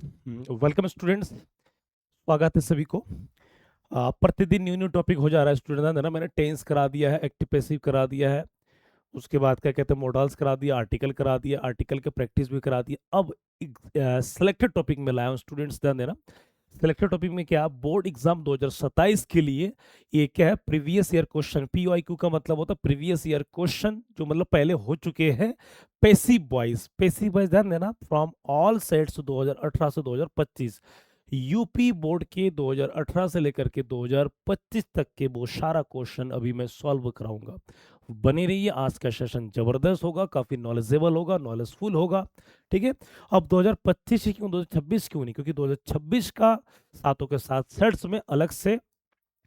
Welcome students, स्वागत है सभी को। प्रतिदिन न्यू न्यू टॉपिक हो जा रहा है स्टूडेंट। ना मैंने टेंस करा दिया है, एक्टिव पैसिव करा दिया है, उसके बाद क्या कहते हैं मॉडल्स करा दिया, आर्टिकल करा दिया, आर्टिकल के प्रैक्टिस भी करा दिया। अब सिलेक्टेड टॉपिक में लाया हूँ स्टूडेंट्स। ध्यान देना, सिलेक्टेड टॉपिक में क्या, बोर्ड एग्जाम 2027 के लिए ये क्या है, प्रीवियस ईयर क्वेश्चन। पीओआईक्यू का मतलब होता है प्रीवियस ईयर क्वेश्चन, जो मतलब पहले हो चुके हैं। पैसिव वॉइस, पैसिव वॉइस ध्यान देना, फ्रॉम ऑल सेट्स 2018 से 2025, यूपी बोर्ड के 2018 से लेकर के 2025 तक के वो सारा क्वेश्चन अभी मैं सॉल्व कराऊंगा। बने रहिए, आज का सेशन जबरदस्त होगा, काफी नॉलेजेबल होगा, नॉलेजफुल होगा। ठीक है। अब 2025 ही क्यों, 2026 क्यों नहीं, क्योंकि 2026 का सातों के साथ सेट्स में अलग से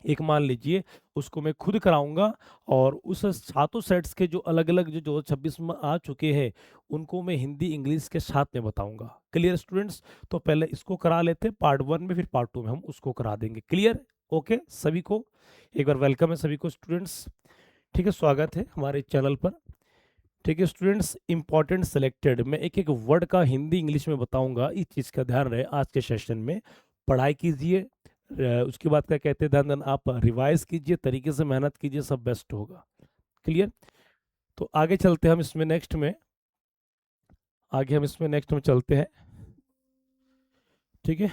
एक मान लीजिए उसको मैं खुद कराऊंगा, और उस सातों सेट्स के जो अलग अलग जो 2026 में आ चुके हैं उनको मैं हिंदी इंग्लिश के साथ में बताऊंगा। Clear students? तो पहले इसको करा लेते हैं पार्ट 1 में, फिर पार्ट 2 में हम उसको करा देंगे। क्लियर? ओके सभी को एक बार वेलकम है सभी को स्टूडेंट्स। ठीक है, स्वागत है हमारे चैनल पर। ठीक है स्टूडेंट्स, इंपॉर्टेंट सेलेक्टेड, मैं एक एक वर्ड का हिंदी इंग्लिश में बताऊंगा, इस चीज़ का ध्यान रहे। आज के सेशन में पढ़ाई कीजिए, उसके बाद क्या कहते हैं ध्यान देना, आप रिवाइज कीजिए, तरीके से मेहनत कीजिए, सब बेस्ट होगा। क्लियर? तो आगे चलते हैं हम इसमें नेक्स्ट में, नेक्स्ट में चलते हैं। ठीक है,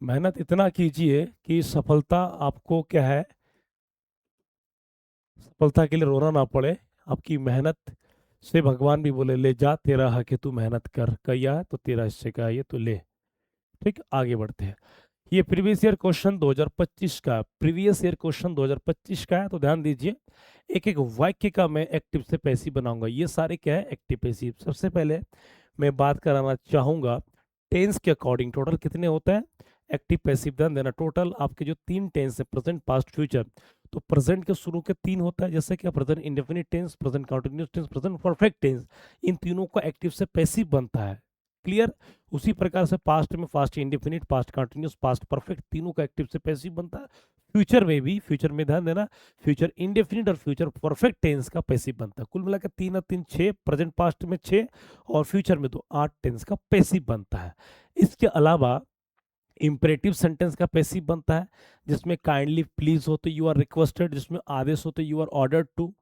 मेहनत इतना कीजिए कि सफलता आपको क्या है, सफलता के लिए रोना ना पड़े। आपकी मेहनत से भगवान भी बोले ले जा, तेरा हक है तू मेहनत कर, किया है तो तेरा हिस्से का है ये, तो ले। ठीक, आगे बढ़ते हैं। ये प्रीवियस ईयर क्वेश्चन 2025 का, प्रीवियस ईयर क्वेश्चन 2025 का है, तो ध्यान दीजिए। एक एक वाक्य का मैं एक्टिव से पैसिव बनाऊंगा। ये सारे क्या है, एक्टिव पैसिव। सबसे पहले मैं बात कराना चाहूंगा टेंस के अकॉर्डिंग टोटल कितने होता है एक्टिव पैसिव। ध्यान देना, टोटल आपके जो तीन टेंस है, प्रेजेंट पास्ट फ्यूचर, तो प्रेजेंट के शुरू के तीन होता है, जैसे कि present indefinite tense, present continuous tense, present perfect tense. इन तीनों का एक्टिव से पैसिव बनता है। क्लियर? उसी प्रकार से पास्ट में past indefinite, past continuous, past perfect, तीनों का एक्टिव से पैसिव बनता है। फ्यूचर में भी, फ्यूचर में ध्यान देना, फ्यूचर इंडेफिनिट और फ्यूचर परफेक्ट टेंस का पैसिव बनता है। कुल मिलाकर तीन और तीन छः, प्रेजेंट पास्ट में छः और फ्यूचर में तो 8 टेंस का पैसिव बनता है। इसके अलावा इंपरेटिव सेंटेंस का पैसिव बनता है, जिसमें काइंडली प्लीज हो तो यू आर रिक्वेस्टेड, जिसमें आदेश हो तो यू आर ऑर्डर्ड टू।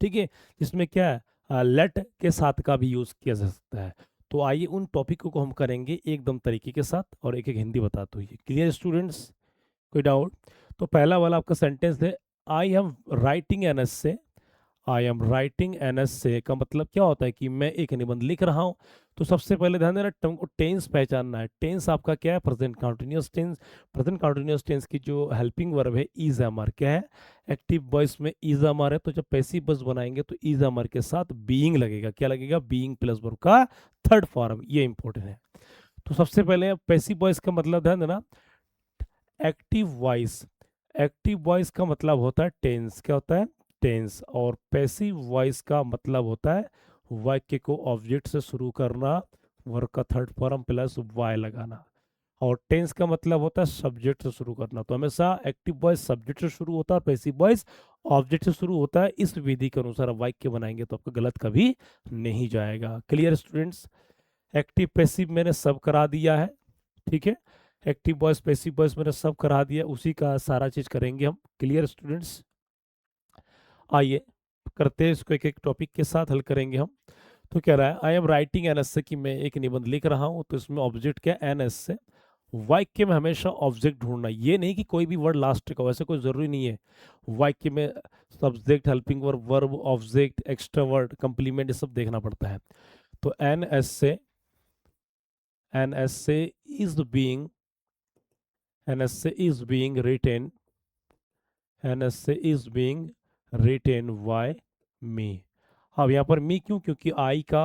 ठीक है, जिसमें क्या है लेट के साथ का भी यूज किया जा सकता है। तो आइए उन टॉपिकों को हम करेंगे एकदम तरीके के साथ, और एक एक हिंदी बताते हुए। Clear students? कोई डाउट? तो पहला वाला आपका सेंटेंस है, I am writing an essay. I am writing an essay का मतलब क्या होता है कि मैं एक निबंध लिख रहा हूँ। तो सबसे पहले ध्यान देना, तुमको टेंस पहचानना है। टेंस आपका क्या है, present continuous tense. Present continuous tense की जो हेल्पिंग वर्ब है इज अमर, क्या है, एक्टिव वॉइस में इज अमर है। तो जब पैसिव वॉइस बनाएंगे तो इज अमर के साथ बीइंग लगेगा। क्या लगेगा? बीइंग प्लस वर्ब का थर्ड फॉर्म। ये इंपॉर्टेंट है। तो सबसे पहले पैसिव वॉइस का मतलब ध्यान देना, एक्टिव वॉइस। एक्टिव वॉइस का मतलब होता है टेंस। क्या होता है? टेंस। और पैसिव वॉइस का मतलब होता है वाक्य को ऑब्जेक्ट से शुरू करना, वर्ब का थर्ड फॉर्म प्लस वाई लगाना। और टेंस का मतलब होता है सब्जेक्ट से शुरू करना। तो हमेशा एक्टिव वॉइस सब्जेक्ट से शुरू होता है, पैसिव वॉइस ऑब्जेक्ट से शुरू होता है। इस विधि के अनुसार आप वाक्य बनाएंगे तो आपका गलत कभी नहीं जाएगा। Clear students? एक्टिव पैसिव मैंने सब करा दिया है। ठीक है, एक्टिव वॉइस पैसिव वॉइस मैंने सब करा दिया, उसी का सारा चीज करेंगे हम। Clear students? आइए करते हैं इसको, एक एक टॉपिक के साथ हल करेंगे हम। तो कह रहा है I am writing an S से, कि मैं एक निबंध लिख रहा हूँ। तो इसमें ऑब्जेक्ट क्या है? एन एस से। वाक्य में हमेशा ऑब्जेक्ट ढूंढना, ये नहीं कि कोई भी वर्ड लास्ट का, वैसे कोई जरूरी नहीं है। वाक्य में subject, helping verb, verb, object, extra word, complement, ये सब देखना पड़ता है। तो एन एस से, एन एस से इज बीइंग, एन एस से is being written, N S से is being written by me. अब यहाँ पर मी क्यों? क्योंकि आई का,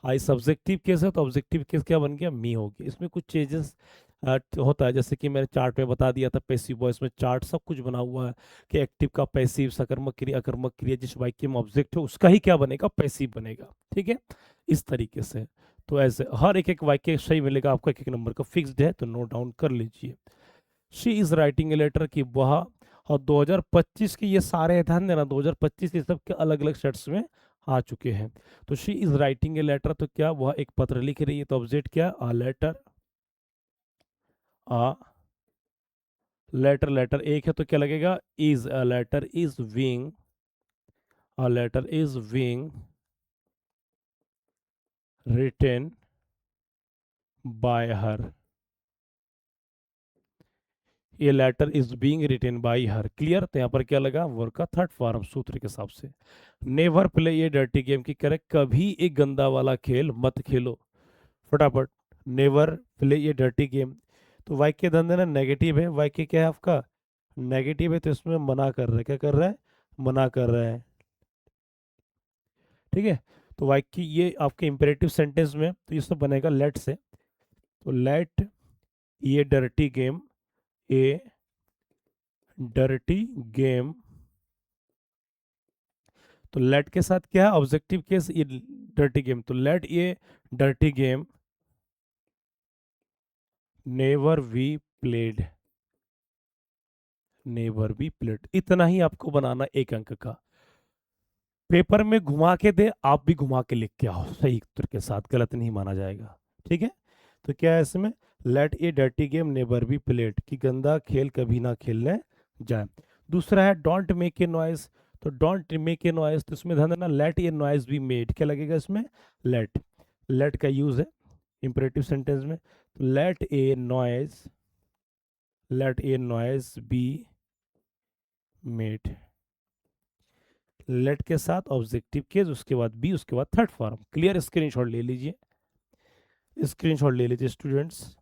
आई सब्जेक्टिव केस है, तो ऑब्जेक्टिव केस क्या बन गया? मी हो गया। इसमें कुछ चेंजेस होता है, जैसे कि मैंने चार्ट में बता दिया था, पैसिव वॉइस में चार्ट सब कुछ बना हुआ है कि एक्टिव का पैसिव, सकर्मक क्रिया, अकर्मक क्रिया, जिस वाक्य में ऑब्जेक्ट है उसका ही क्या बनेगा? पैसिव बनेगा। ठीक है, इस तरीके से। तो ऐसे हर एक एक वाक्य सही मिलेगा आपको, एक एक नंबर का फिक्स्ड है, तो नोट डाउन कर लीजिए। She is writing a letter, की वह, और 2025 के ये सारे, ध्यान देना 2025 ये सब के अलग अलग सेट्स में आ चुके हैं। तो she is writing a letter, तो क्या वह एक पत्र लिख रही है, तो ऑब्जेक्ट क्या? A letter. A letter, letter एक है तो क्या लगेगा, is, a letter is being, a letter is being written by her, ये letter is being written by her. Clear? तो यहाँ पर क्या लगा, वर्क का थर्ड फॉर्म सूत्र के हिसाब से। नेवर प्ले ये डर्टी गेम की करेक्ट, कभी एक गंदा वाला खेल मत खेलो, फटाफट। नेवर प्ले ये डर्टी गेम, तो वाक्य धंधे ना नेगेटिव है, वाक्य क्या है आपका, नेगेटिव है, तो इसमें मना कर रहा है, क्या कर रहा है, मना कर रहा है। ठीक है, तो वाक्य ये आपके इंपेरेटिव सेंटेंस में, तो ये सब बनेगा लेट से, तो लेट ये dirty game, a dirty game, तो लेट के साथ क्या है, ऑब्जेक्टिव केस, ये डर्टी गेम, तो लेट ये dirty game never we played, never be played, इतना ही आपको बनाना एक अंक का। पेपर में घुमा के दे, आप भी घुमा के लिख के आओ सही उत्तर के साथ, गलत नहीं माना जाएगा। ठीक है, तो क्या है इसमें, let a dirty game never be played, कि गंदा खेल कभी ना खेलने जाए। दूसरा है डोंट मेक ए नॉइज, तो डोंट मेक ए नॉइज, तो इसमें ध्यान देना, let a noise be made, क्या लगेगा इसमें, लेट, लेट का यूज है इंपरेटिव सेंटेंस में, तो let a noise, let a noise be made, let के साथ ऑब्जेक्टिव केस, उसके बाद बी, उसके बाद थर्ड फॉर्म। क्लियर? स्क्रीनशॉट ले लीजिए, स्क्रीनशॉट ले लीजिए स्टूडेंट्स।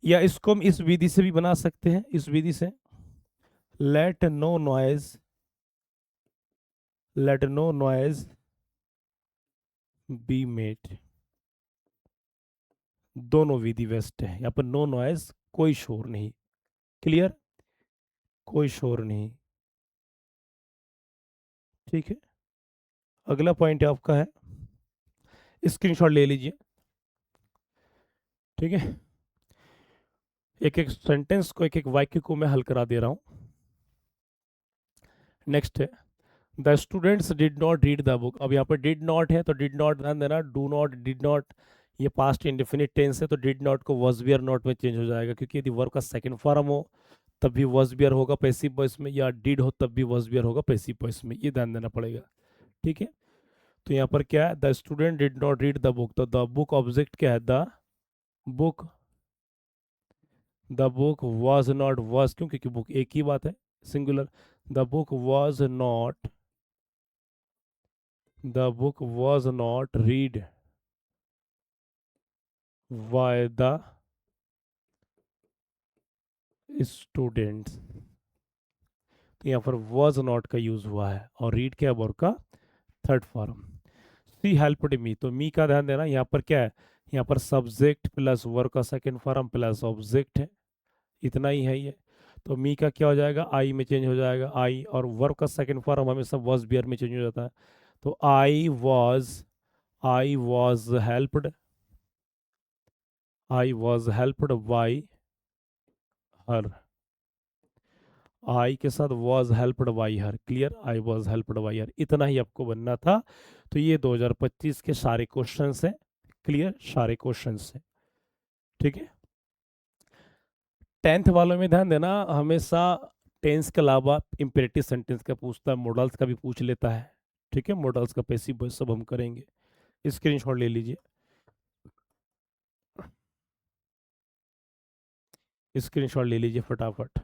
या इसको हम इस विधि से भी बना सकते हैं, इस विधि से, let no noise, let no noise be made, दोनों विधि बेस्ट है। यहाँ पर नो नॉइज, कोई शोर नहीं। क्लियर? कोई शोर नहीं। ठीक है, अगला पॉइंट आपका है, स्क्रीनशॉट ले लीजिए। ठीक है, एक एक सेंटेंस को, एक एक वाक्य को मैं हल करा दे रहा हूं। नेक्स्ट है, the students did not read the book, अब यहाँ पर डिड नॉट है, तो डिड नॉट ध्यान देना, डू नॉट, डिड नॉट, ये पास्ट इंडेफिनिट टेंस है, तो डिड नॉट को वॉज बियर नॉट में चेंज हो जाएगा, क्योंकि यदि वर्ब का सेकंड फॉर्म हो तब भी वॉज बियर होगा पैसिव वॉइस में, या डिड हो तब भी वॉज बियर होगा पैसिव वॉइस में, ये ध्यान देना पड़ेगा। ठीक है, तो यहाँ पर क्या है, the student did not read the book, तो द बुक ऑब्जेक्ट क्या है, the book, the book was not, was क्यों, क्योंकि बुक एक ही बात है, singular, the book was not, the book was not read by the students, तो यहाँ पर वॉज नॉट का यूज हुआ है, और रीड क्या, वर्ब का थर्ड फॉर्म। सी हेल्प्ड मी, तो मी का ध्यान देना, यहाँ पर क्या है, यहाँ पर सब्जेक्ट प्लस वर्ब का सेकंड फॉर्म प्लस ऑब्जेक्ट है, इतना ही है ये, तो मी का क्या हो जाएगा, आई में चेंज हो जाएगा, आई, और वर्ब का सेकंड फॉर्म हमेशा वॉज बियर में चेंज हो जाता है, तो I was helped, I was helped by her, I के साथ was helped by her. Clear? I was helped by her, इतना ही आपको बनना था। तो ये 2025 के सारे क्वेश्चन हैं। क्लियर? सारे क्वेश्चन हैं। ठीक है, 10th वालों में ध्यान देना, हमेशा टेंस के अलावा इंपेरेटिव सेंटेंस का पूछता है, मॉडल्स का भी पूछ लेता है। ठीक है, मॉडल्स का पैसिव वॉइस सब हम करेंगे। स्क्रीनशॉट ले लीजिए, स्क्रीनशॉट ले लीजिए फटाफट।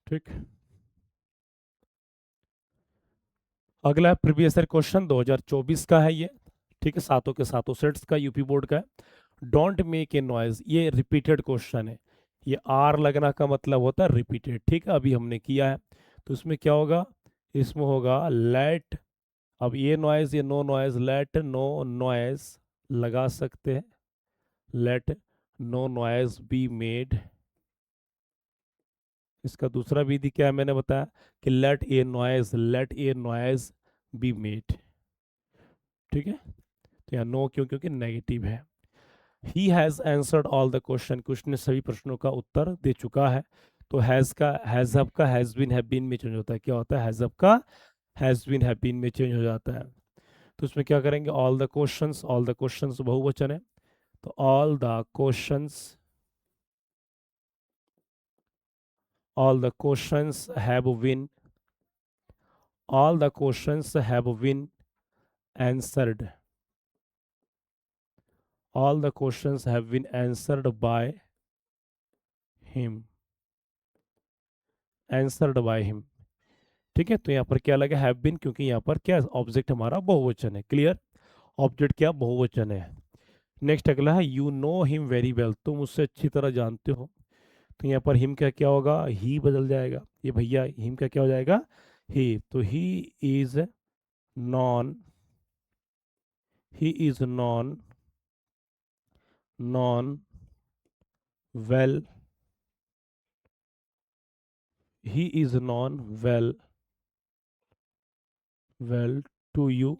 ठीक, अगला प्रीवियस ईयर क्वेश्चन 2024 का है ये। ठीक है, सातों के सातों सेट्स का, यूपी बोर्ड का है। डोंट मेक ए नॉइज, ये रिपीटेड क्वेश्चन है, ये आर लगना का मतलब होता है रिपीटेड। ठीक है, अभी हमने किया है, तो इसमें क्या होगा, इसमें होगा लेट, अब ये नॉइज, ये no noise, let no noise लगा सकते हैं, let no noise be made. इसका दूसरा विधि क्या है, मैंने बताया कि let a noise be made. ठीक है, तो यहाँ नो क्यों, क्योंकि नेगेटिव है। He has answered all the question, कुछ ने सभी प्रश्नों का उत्तर दे चुका है, तो हैज़ का, हैज़ अप का हैज़ बीन हैव बीन में चेंज होता है, क्या होता है, हैज़ अप का हैज़ बीन हैव बीन में चेंज हो जाता है। तो इसमें क्या करेंगे, all the questions, all the questions बहुवचन है, तो all the questions, all the questions have been, all the questions have been answered, all the questions have been answered by him, answered by him। ठीक है, तो यहाँ पर क्या लगा, हैव बीन, क्योंकि यहाँ पर क्या ऑब्जेक्ट हमारा बहुवचन है। क्लियर, ऑब्जेक्ट क्या बहुवचन है। नेक्स्ट अगला है, you know him very well, तुम उससे अच्छी तरह जानते हो। तो यहाँ पर हिम का क्या होगा, ही बदल जाएगा, ये भैया हिम का क्या हो जाएगा, ही। तो he is known, he is known, well well, he is known well, well to you.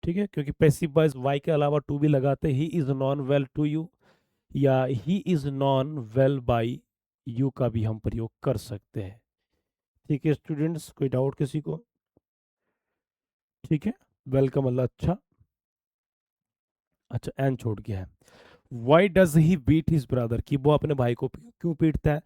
ठीक है, क्योंकि पैसिव वॉइस वाई के अलावा टू भी लगाते, he is known well to you, या he is known well by you का भी हम प्रयोग कर सकते हैं। ठीक है स्टूडेंट्स, कोई डाउट किसी को? ठीक है, वेलकम, अल्लाह अच्छा। अच्छा, एन छोड़ गया है। Why does he beat his brother, कि वो अपने भाई को क्यों पीटता है।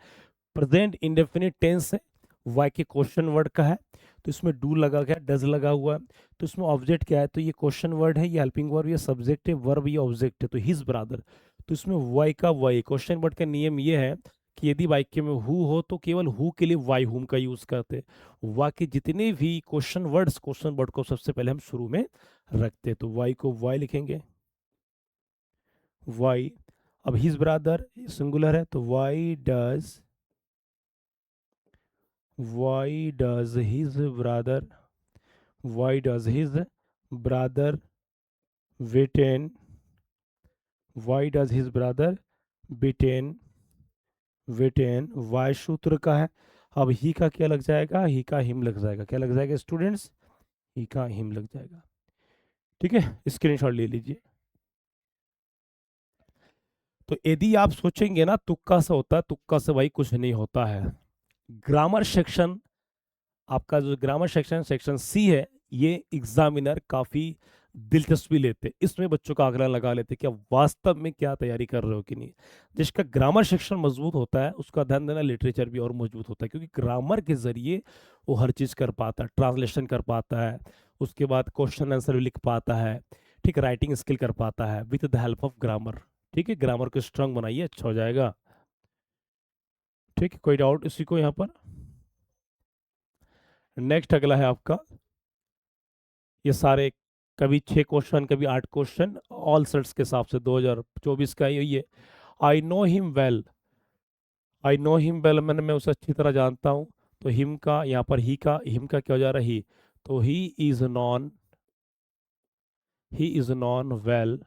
प्रेजेंट इंडेफिनिट टेंस है, वाई के क्वेश्चन वर्ड का है, तो इसमें डू लगा गया, डज लगा हुआ है, तो इसमें ऑब्जेक्ट क्या है, तो ये क्वेश्चन वर्ड है, ये हेल्पिंग वर्ब, ये सब्जेक्ट है, वर्ब ये ऑब्जेक्ट है, तो हिज ब्रदर। तो इसमें वाई का वाई, क्वेश्चन वर्ड का नियम ये है कि यदि वाक्य में हु हो तो केवल हु के लिए वाई हुम का यूज करते हैं। वाक्य जितने भी क्वेश्चन वर्ड्स, क्वेश्चन वर्ड को सबसे पहले हम शुरू में रखते हैं, तो वाई को वाई लिखेंगे, वाई। अब हिज ब्रदर सिंगुलर है, तो why does his brother, why does his brother beaten, why does his brother beaten, beaten, why सूत्र का है। अब ही का क्या लग जाएगा, ही का हिम लग जाएगा, क्या लग जाएगा स्टूडेंट्स, ही का हिम लग जाएगा। ठीक है, स्क्रीनशॉट ले लीजिए। तो यदि आप सोचेंगे ना तुक्का से होता है, तुक्का से भाई कुछ नहीं होता है। ग्रामर सेक्शन, आपका जो ग्रामर सेक्शन, सेक्शन सी है, ये एग्जामिनर काफी दिलचस्पी लेते, इसमें बच्चों का आकलन लगा लेते कि आप वास्तव में क्या तैयारी कर रहे हो कि नहीं। जिसका ग्रामर सेक्शन मजबूत होता है उसका ध्यान देना, लिटरेचर भी और मजबूत होता है, क्योंकि ग्रामर के जरिए वो हर चीज कर पाता है, ट्रांसलेशन कर पाता है, उसके बाद क्वेश्चन आंसर भी लिख पाता है, ठीक, राइटिंग स्किल कर पाता है with the help of grammar. ठीक है, ग्रामर को स्ट्रांग बनाइए, अच्छा हो जाएगा। ठीक है, कोई डाउट इसी को यहाँ पर? नेक्स्ट अगला है आपका, ये सारे कभी 6 क्वेश्चन कभी 8 क्वेश्चन, ऑल सेट्स के हिसाब से 2024 का यही है। आई know him well, I know him well, मैंने मैं उसे अच्छी तरह जानता हूँ। तो हिम का यहाँ पर ही का, हिम का क्या हो जा रहा है, ही। तो he is known, he is known well,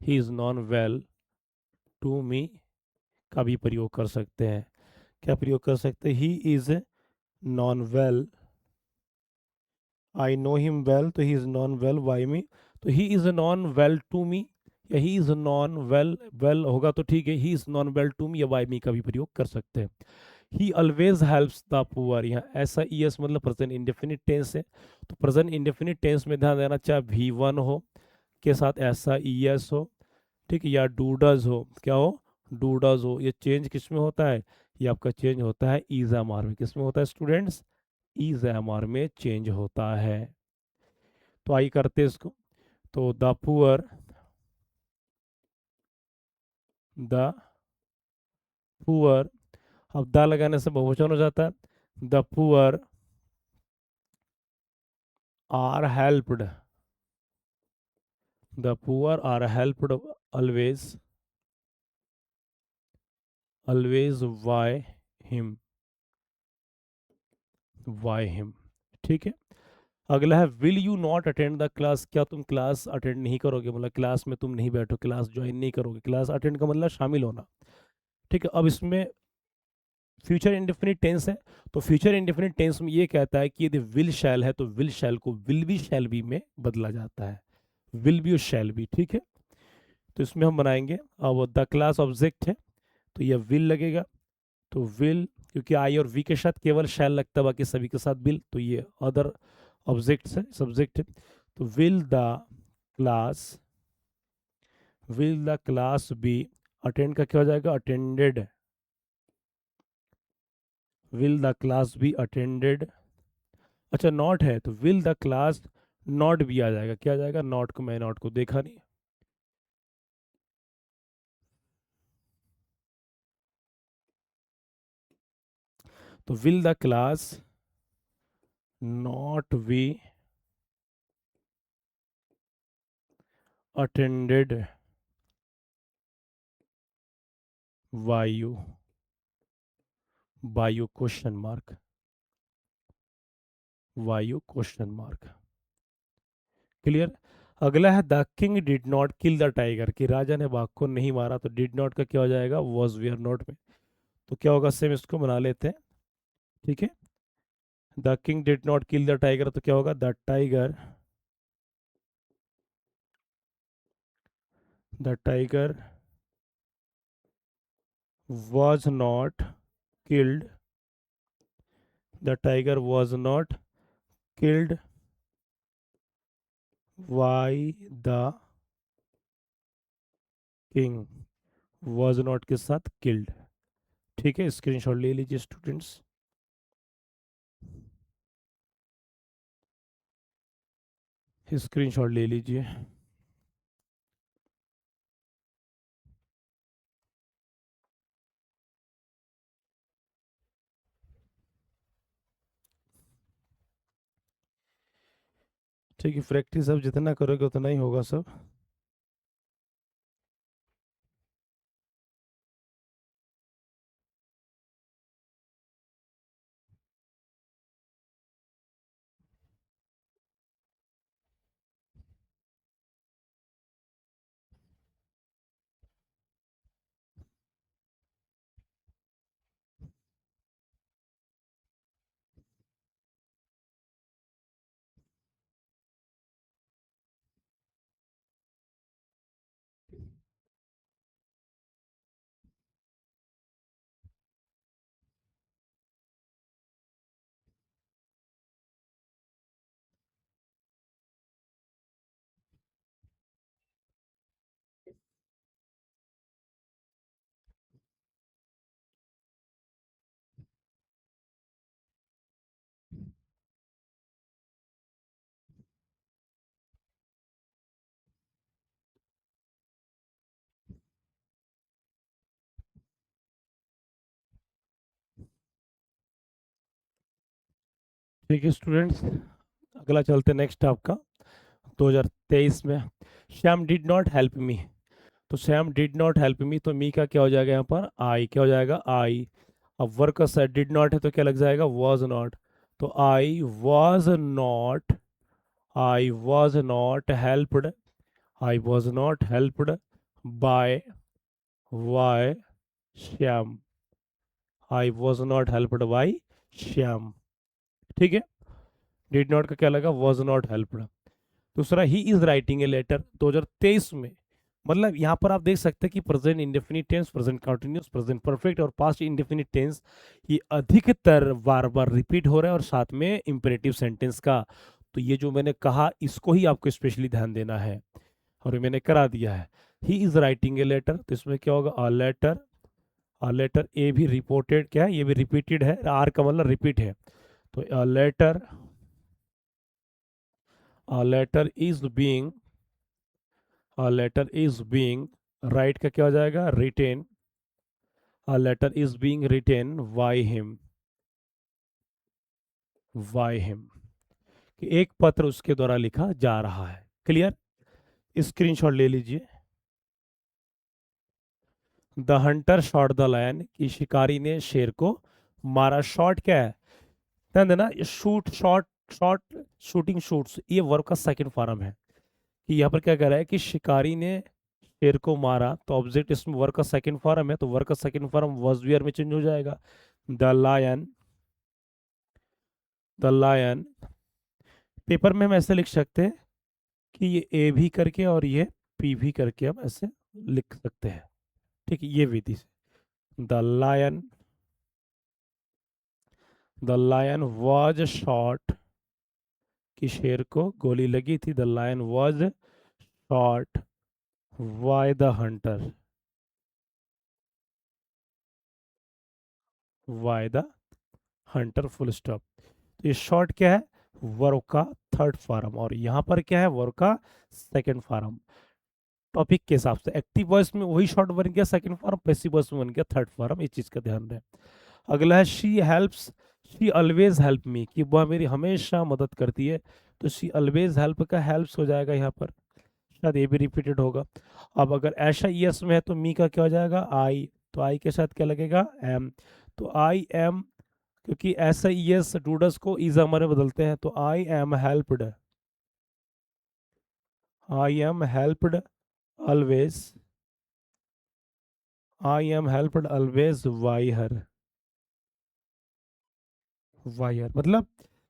he is known well to me का भी प्रयोग कर सकते हैं। क्या प्रयोग कर सकते हैं, he is known well, I know him well, तो he is known well by me, तो he is known well to me, या he is known well, well होगा तो ठीक है, he is known well to me या by me का भी प्रयोग कर सकते हैं। He always helps the poor, यहाँ ऐसा ई एस मतलब प्रेजेंट इंडेफिनिट टेंस है, तो प्रेजेंट इंडेफिनिट टेंस में ध्यान देना, चाहे वी वन हो के साथ ऐसा ई एस हो, ठीक है, या डू डज हो, क्या हो, डू डज हो। ये चेंज किस में होता है, ये आपका चेंज होता है इज एम आर में। किस में होता है स्टूडेंट्स, इज एम आर में चेंज होता है। तो आई करते इसको, तो द पुअर, द पुअर, अब द लगाने से बहुवचन हो जाता है, the poor are helped, the poor are helped always, always by him, by him. ठीक है, अगला है, will you not attend the class, क्या तुम क्लास अटेंड नहीं करोगे, मतलब क्लास में तुम नहीं बैठो, क्लास ज्वाइन नहीं करोगे। क्लास अटेंड का मतलब शामिल होना। ठीक है, अब इसमें फ्यूचर इंडेफिनिट टेंस है, तो फ्यूचर इंडेफिनिट टेंस में ये कहता है कि यदि विल शैल है तो विल शैल को विल बी शैल बी में बदला जाता है, विल बी और शैल बी। ठीक है, तो इसमें हम बनाएंगे, अब द क्लास ऑब्जेक्ट है तो यह विल लगेगा, तो विल, क्योंकि आई और वी के साथ केवल शैल लगता है, बाकी सभी के साथ विल, तो ये अदर ऑब्जेक्ट है, सब्जेक्ट है। तो class will the class be, attend का क्या हो जाएगा, attended. Will the class be attended. अच्छा नॉट है तो विल द क्लास नॉट भी आ जाएगा, क्या आ जाएगा, नॉट को, मैं नॉट को देखा नहीं। तो will the class not be attended by you question mark, वायु क्वेश्चन मार्क। क्लियर। अगला है the king did not kill the tiger, कि राजा ने बाघ को नहीं मारा, तो डिड नॉट का क्या हो जाएगा, वॉज वेयर नॉट में। तो क्या होगा, सेम इसको बना लेते हैं। ठीक है, the king did not kill the tiger, तो क्या होगा, the tiger was not killed, the tiger was not killed by the king, was not के साथ किल्ड। ठीक है, स्क्रीनशॉट ले लीजिए स्टूडेंट्स, स्क्रीनशॉट ले लीजिए। ठीक है, प्रैक्टिस अब जितना करोगे उतना ही होगा सब। ठीक है स्टूडेंट्स, अगला चलते नेक्स्ट आपका 2023 में। Shyam did not help me, तो Shyam did not help me, तो मी का क्या हो जाएगा यहाँ पर, आई, क्या हो जाएगा, आई। अब वर्क का सेट डिड नॉट है तो क्या लग जाएगा, वॉज नॉट। तो I was not helped, I was not helped by by Shyam, I was not helped by Shyam. ठीक है, डिड नॉट का क्या लगा, वॉज नॉट हेल्प्ड। दूसरा, he is writing a letter 2023 में, मतलब यहाँ पर आप देख सकते हैं कि present indefinite tense, present continuous, present perfect और पास्ट इंडेफिनिट टेंस ये अधिकतर बार बार रिपीट हो रहा है, और साथ में इंपेरेटिव सेंटेंस का। तो ये जो मैंने कहा इसको ही आपको स्पेशली ध्यान देना है, और ये मैंने करा दिया है। He is writing a letter, तो इसमें क्या होगा, अ लेटर, ए भी रिपोर्टेड, क्या है, ये भी रिपीटेड है, आर का मतलब रिपीट है। तो a letter is being, a letter is being, write का क्या हो जाएगा, written, a letter is being written by him, कि एक पत्र उसके द्वारा लिखा जा रहा है। क्लियर, स्क्रीनशॉट ले लीजिए। The hunter shot the lion, कि शिकारी ने शेर को मारा। शॉट क्या है, ध्यान देना, shoot, shot, shot, shooting, shoots, ये वर्ब का सेकंड फॉर्म है। कि यहाँ पर क्या कह रहा है कि शिकारी ने शेर को मारा, तो ऑब्जेक्ट इसमें वर्ब का सेकंड फॉर्म है, तो वर्ब का सेकंड फॉर्म वॉज वेयर में चेंज हो जाएगा। The lion, the lion, paper में हम ऐसे लिख सकते हैं कि ये ए भी करके और ये पी भी करके हम ऐसे लिख सकते हैं। ठीक है, ये विधि से, the lion, the lion was shot कि शेर को गोली लगी थी। The lion was shot by the hunter, by the hunter, full stop. तो ये शॉर्ट क्या है, वर्ब का थर्ड फॉर्म, और यहाँ पर क्या है, वर्ब का सेकंड फॉर्म। टॉपिक के हिसाब से एक्टिव वॉइस में वही शॉर्ट बन गया सेकंड फॉर्म, पैसिव वॉइस में बन गया थर्ड फॉर्म, इस चीज का ध्यान रहे। अगला है she helps, she always help me, कि वह मेरी हमेशा मदद करती है। तो शी ऑलवेज हेल्प का हेल्प्स हो जाएगा यहाँ पर, शायद ये भी रिपीटेड होगा। अब अगर ऐसा यस में है तो मी का क्या हो जाएगा, आई, तो आई के साथ क्या लगेगा, एम। तो आई एम, क्योंकि ऐसा यस डूडस को इज हमारे बदलते हैं, तो I am helped, I am helped always, I am helped always by her, by her मतलब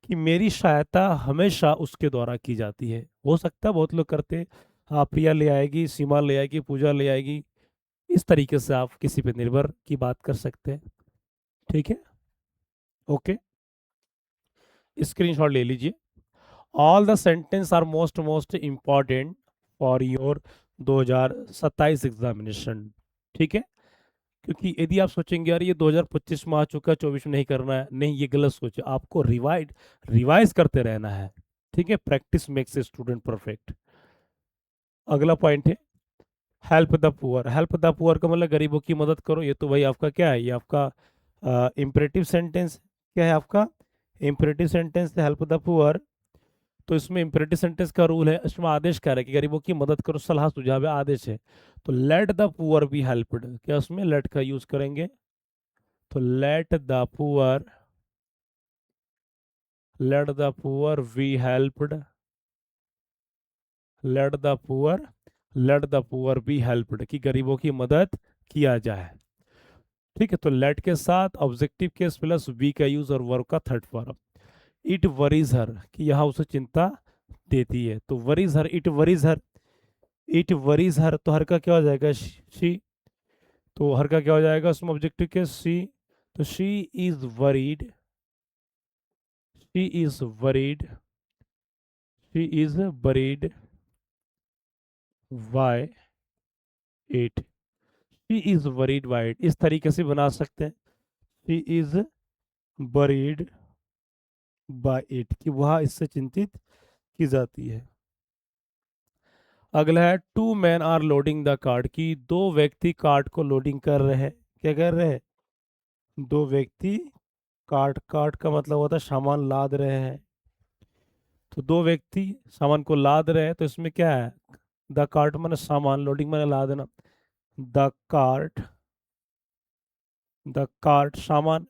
कि मेरी सहायता हमेशा उसके द्वारा की जाती है। हो सकता है बहुत लोग करते, हाँ प्रिया ले आएगी, सीमा ले आएगी, पूजा ले आएगी, इस तरीके से आप किसी पे निर्भर की बात कर सकते हैं। ठीक है, ओके, स्क्रीनशॉट ले लीजिए। All the sentence are most most important for your 2027 examination. ठीक है, क्योंकि यदि आप सोचेंगे यार ये 2025 में आ चुका है, 24 में नहीं करना है, नहीं, ये गलत सोच है। आपको रिवाइज करते रहना है। ठीक है, practice makes a student perfect. अगला पॉइंट है help the poor. Help the poor का मतलब गरीबों की मदद करो। ये तो भाई आपका क्या है, ये आपका इम्परेटिव सेंटेंस। क्या है आपका imperative sentence, help the poor. तो इसमें इम्परेटिव सेंटेंस का रूल है, इसमें आदेश कह रहा है कि गरीबों की मदद करो, सलाह सुझाव है, आदेश है। तो let the poor be helped, क्या उसमें लेट का यूज करेंगे, तो let the poor be helped, let the poor, let the poor be helped, कि गरीबों की मदद किया जाए। ठीक है, तो लेट के साथ ऑब्जेक्टिव केस प्लस बी का यूज और वर्ब का third form. It worries her, कि यहाँ उसे चिंता देती है, तो worries her, it worries her, it worries her, तो हर का क्या हो जाएगा, शी। तो हर का क्या हो जाएगा उसमें ऑब्जेक्टिव के सी, तो she is worried, she is worried, she is worried by it, she is worried by it, इस तरीके से बना सकते हैं, she is worried by it, कि वह इससे चिंतित की जाती है। अगला है two men are loading the cart, की दो व्यक्ति कार्ट को लोडिंग कर रहे हैं। क्या कर रहे हैं, दो व्यक्ति कार्ट, कार्ट का मतलब होता है सामान लाद रहे हैं। तो दो व्यक्ति सामान को लाद रहे हैं, तो इसमें क्या है, द कार्ट मैंने सामान, लोडिंग मैंने लादना, द कार्ट, द कार्ट सामान,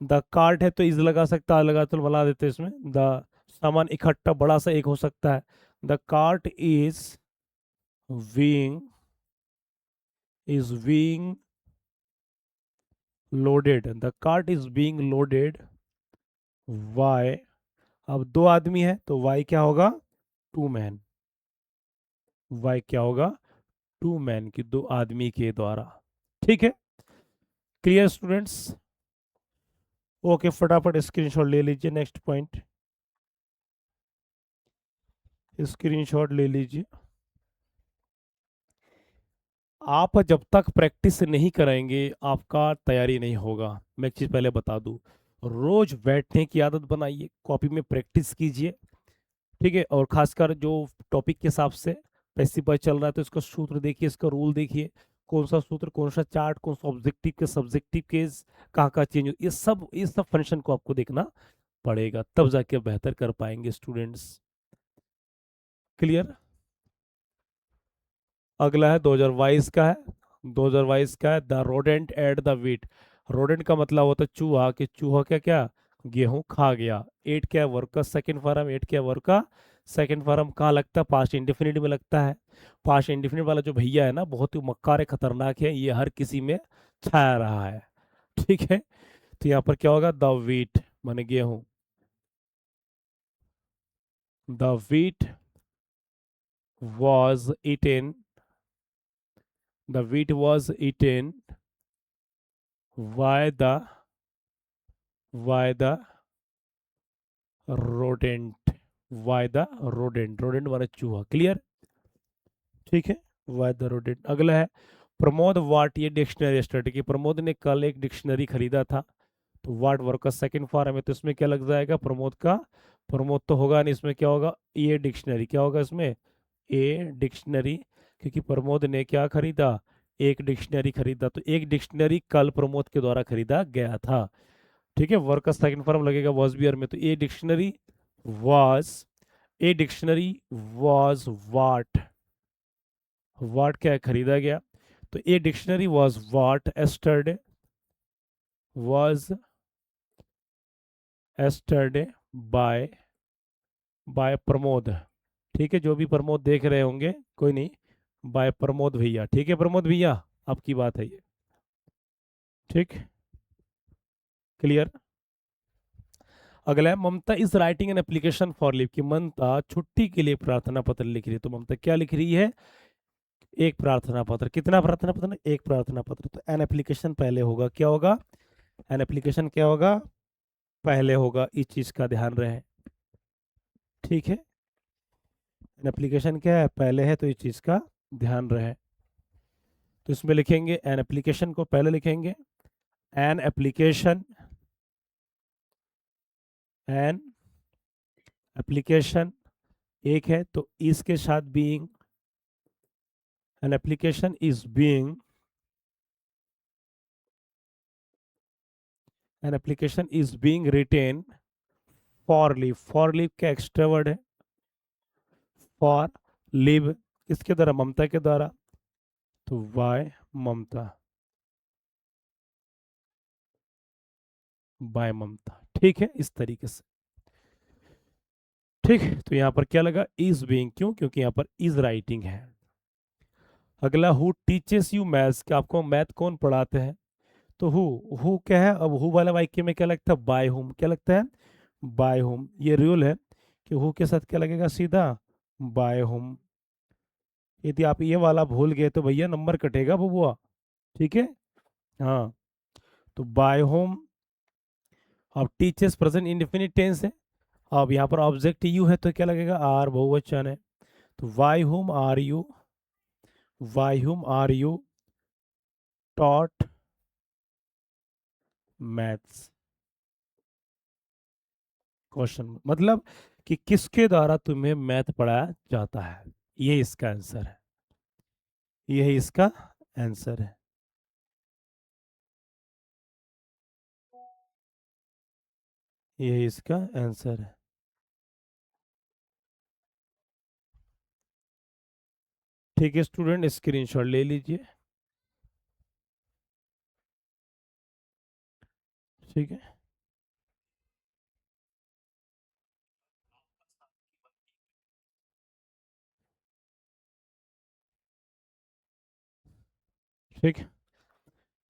द कार्ट है तो इज लगा सकता है, लगा तो बना देते हैं इसमें, द सामान इकट्ठा बड़ा सा एक हो सकता है, the cart being is being loaded, the cart is being loaded by, अब दो आदमी है तो वाई क्या होगा, टू मैन, वाई क्या होगा, टू मैन, की दो आदमी के द्वारा। ठीक है, क्लियर स्टूडेंट्स, ओके, फटाफट स्क्रीनशॉट ले लीजिए, नेक्स्ट पॉइंट, स्क्रीनशॉट ले लीजिए। आप जब तक प्रैक्टिस नहीं करेंगे आपका तैयारी नहीं होगा। मैं एक चीज़ पहले बता दूं, रोज बैठने की आदत बनाइए, कॉपी में प्रैक्टिस कीजिए। ठीक है, और खासकर जो टॉपिक के हिसाब से पैसिव चल रहा है तो इसका सूत्र देखिए, इसका रूल देखिए, कौन सा सूत्र, कौन सा चार्ट, कौन सा ऑब्जेक्टिव के सब्जेक्टिव के कहाँ कहाँ चेंज, ये सब फंक्शन को आपको देखना पड़ेगा, तब जाके बेहतर कर पाएंगे स्टूडेंट्स। क्लियर। अगला है 2022 का है, 2022 का है the rodent at the wheat. Rodent का मतलब होता है चूहा, कि चूहा क्या क्या गेहूं खा गया। एट क्या वर्क का सेकंड फॉर्म, एट क्या वर्क का सेकंड फॉर्म, कहाँ लगता है, पास्ट इंडेफिनिट में लगता है। पास्ट इंडेफिनिट वाला जो भैया है ना, बहुत ही मक्कार है, खतरनाक है, ये हर किसी में छाया रहा है। ठीक है, तो यहाँ पर क्या होगा, द वीट माने गेहूं, the wheat was eaten, the wheat was eaten by the rodent, why the rodent, rodent माने चूहा, क्लियर, ठीक है, वाई द रोडेंट। अगला है प्रमोद वाट, ये डिक्शनरी स्टडी की, प्रमोद ने कल एक डिक्शनरी खरीदा था, तो वाट वर्क का सेकंड फॉर्म है, तो इसमें क्या लग जाएगा प्रमोद का, प्रमोद तो होगा नहीं, इसमें क्या होगा, ये डिक्शनरी, क्या होगा इसमें, ए डिक्शनरी, क्योंकि प्रमोद ने क्या खरीदा, एक डिक्शनरी खरीदा, तो एक डिक्शनरी कल प्रमोद के द्वारा खरीदा गया था, ठीक है। वर्क का सेकंड फॉर्म लगेगा वॉज बियर में, तो a dictionary was, a dictionary was bought, bought क्या है, खरीदा गया, तो a dictionary was bought yesterday, was yesterday by, by Pramod, ठीक है, जो भी प्रमोद देख रहे होंगे कोई नहीं, बाय प्रमोद भैया, ठीक है, प्रमोद भैया आपकी बात है ये, ठीक, क्लियर। अगला है Mamata is writing an application for leave, की ममता छुट्टी के लिए प्रार्थना पत्र लिख रही है, तो ममता क्या लिख रही है, एक प्रार्थना पत्र, कितना प्रार्थना पत्र, एक प्रार्थना पत्र, तो एन एप्लीकेशन पहले होगा, क्या होगा, एन एप्लीकेशन क्या होगा, पहले होगा, इस चीज का ध्यान रहे, ठीक है, एन एप्लीकेशन क्या है, पहले है, तो इस चीज का ध्यान रहे, तो इसमें लिखेंगे एन एप्लीकेशन को पहले लिखेंगे, एन एप्लीकेशन, एन एप्लीकेशन एक है, तो इसके साथ being, an application is being, an application is being written for leave, for leave का एक्स्ट्रा वर्ड है, फॉर लीव किसके द्वारा, ममता के द्वारा, तो वाई ममता, बाय ममता, ठीक है, इस तरीके से, ठीक, तो यहां पर क्या लगा, इज बीइंग, क्यों, क्योंकि यहां पर इज राइटिंग है। अगला हु टीचेस यू मैथ्स, कि आपको मैथ कौन पढ़ाते हैं, तो हु क्या है, अब हु वाला वाक्य में क्या लगता है, बाय हुम, क्या लगता है, बाय हुम, ये रूल है कि हु के साथ क्या लगेगा, सीधा बाय हुम, यदि आप ये वाला भूल गए तो भैया नंबर कटेगा बबुआ, ठीक है, हाँ, तो बाय होम, अब टीचर्स प्रेजेंट इंडेफिनिट टेंस है, अब यहाँ पर ऑब्जेक्ट यू है, तो क्या लगेगा, आर बहुवचन है, तो by whom are you, by whom are you taught maths, question मतलब कि किसके द्वारा तुम्हें मैथ पढ़ाया जाता है, ये इसका आंसर है, यही इसका आंसर है, यही इसका आंसर है, ठीक है स्टूडेंट, स्क्रीनशॉट ले लीजिए, ठीक है, ठीक,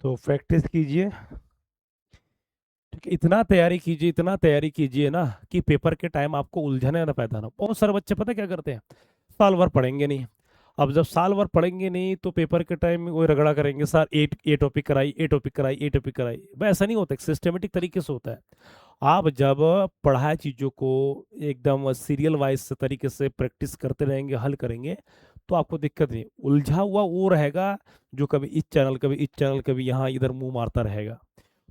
तो प्रैक्टिस कीजिए, ठीक है, इतना तैयारी कीजिए, इतना तैयारी कीजिए ना कि पेपर के टाइम आपको उलझने ना पैदा ना, बहुत सारे बच्चे पता क्या करते हैं, साल भर पढ़ेंगे नहीं, अब जब साल भर पढ़ेंगे नहीं तो पेपर के टाइम में वो रगड़ा करेंगे, सर ए टॉपिक कराई, ए टॉपिक कराई, ए टॉपिक कराई, भाई ऐसा नहीं होता, सिस्टमेटिक तरीके से होता है, आप जब पढ़ाए चीज़ों को एकदम सीरियल वाइज तरीके से प्रैक्टिस करते रहेंगे, हल करेंगे, तो आपको दिक्कत नहीं, उलझा हुआ वो रहेगा जो कभी इस चैनल, कभी इस चैनल, कभी यहाँ इधर मुंह मारता रहेगा,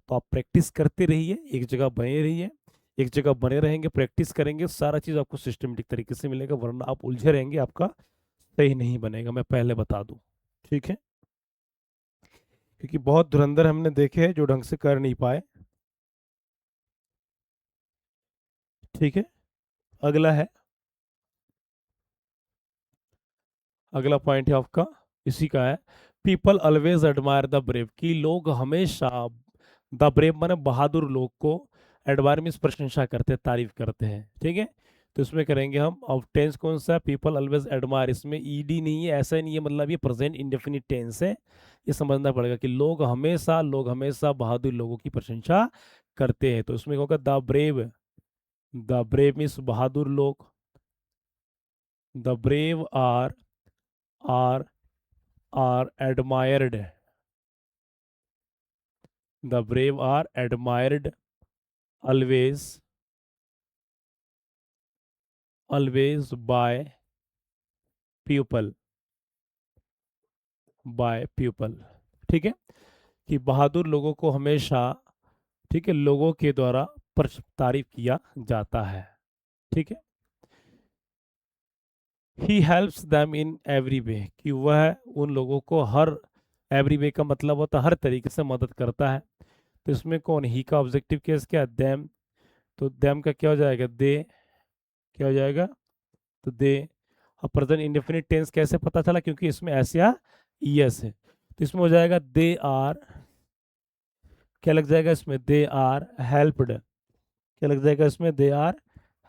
तो आप प्रैक्टिस करते रहिए, एक जगह बने रहिए, एक जगह बने रहेंगे, प्रैक्टिस करेंगे, सारा चीज़ आपको सिस्टमेटिक तरीके से मिलेगा, वरना आप उलझे रहेंगे, आपका सही नहीं बनेगा, मैं पहले बता दूं, ठीक है, क्योंकि बहुत धुरंधर हमने देखे हैं जो ढंग से कर नहीं पाए, ठीक है। अगला है, अगला पॉइंट है आपका, इसी का है, people always admire the brave, कि लोग हमेशा, द ब्रेव माने बहादुर लोग को, एडमायर मीन्स प्रशंसा करते हैं, तारीफ करते हैं, ठीक है, तो इसमें करेंगे हम, अब टेंस कौन सा, पीपल ऑलवेज एडमायर, इसमें ईडी नहीं है, ऐसा नहीं है, मतलब ये प्रेजेंट इंडेफिनिट टेंस है, ये समझना पड़ेगा कि लोग हमेशा बहादुर लोगों की प्रशंसा करते हैं, तो इसमें होगा द ब्रेव मीन्स बहादुर लोग, the brave are are admired, the brave are admired always, always by people. ठीक है, कि बहादुर लोगों को हमेशा, ठीक है, लोगों के द्वारा तारीफ किया जाता है। ठीक है, he helps them in every वे, कि वह उन लोगों को हर, एवरी वे का मतलब होता है हर तरीके से मदद करता है। तो इसमें कौन, ही का ऑब्जेक्टिव केस क्या है, देम। तो देम का क्या हो जाएगा, दे। क्या हो जाएगा, तो दे। अब प्रेजेंट इंडेफिनिट टेंस कैसे पता चला, क्योंकि इसमें एस या ईएस है। तो इसमें हो जाएगा दे आर, क्या लग जाएगा इसमें, दे आर हेल्प्ड। क्या लग जाएगा इसमें, they are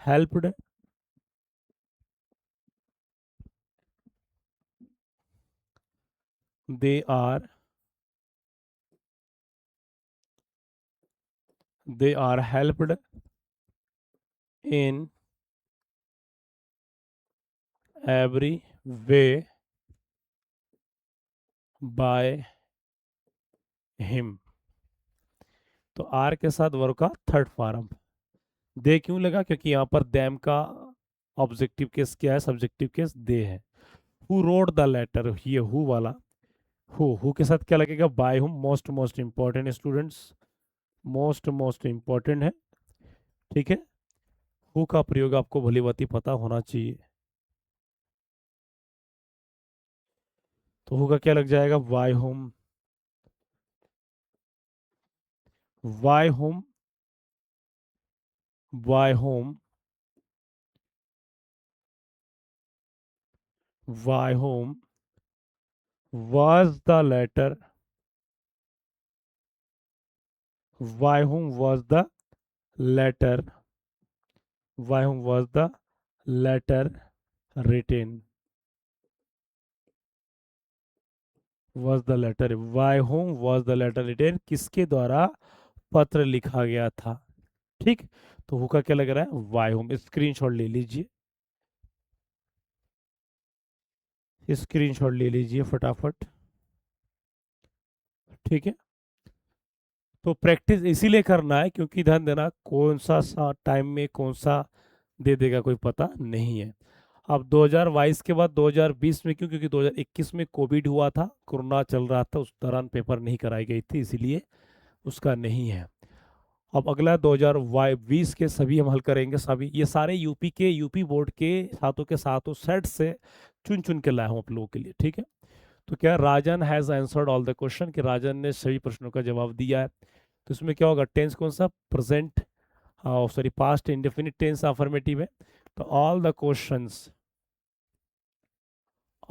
helped. They are, they are helped in every way by him. तो आर के साथ वर्ब का थर्ड फॉर्म। दे क्यों लगा, क्योंकि यहाँ पर देम का ऑब्जेक्टिव केस क्या है, सब्जेक्टिव केस दे है। हु रोड द लेटर, ये हु वाला, हु के साथ क्या लगेगा, by whom. Most most important students, most most important है। ठीक है, हु का प्रयोग आपको भली भांति पता होना चाहिए। तो हु का क्या लग जाएगा, bye whom. By whom, by whom, by whom was the letter, by whom was the letter, by whom was the letter written, was the letter, by whom was the letter written, किसके द्वारा पत्र लिखा गया था। ठीक, तो who का क्या लग रहा है, वाई होम। स्क्रीनशॉट ले लीजिए, स्क्रीनशॉट ले लीजिए फटाफट। ठीक है, तो प्रैक्टिस इसीलिए करना है क्योंकि ध्यान देना, कौन सा टाइम में कौन सा दे देगा कोई पता नहीं है। अब 2022 के बाद 2020 में क्यों, क्योंकि 2021 में कोविड हुआ था, कोरोना चल रहा था, उस दौरान पेपर नहीं कराई गई थी, इसीलिए उसका नहीं है। अब अगला 2020 के सभी हम हल करेंगे, सभी ये सारे यूपी बोर्ड के साथों सेट से चुन चुन के लाया हूँ आप लोगों के लिए। ठीक है, तो क्या Rajan has answered all the question, कि राजन ने सभी प्रश्नों का जवाब दिया है। तो इसमें क्या होगा, टेंस कौन सा, present, sorry past indefinite tense affirmative है। तो all the questions,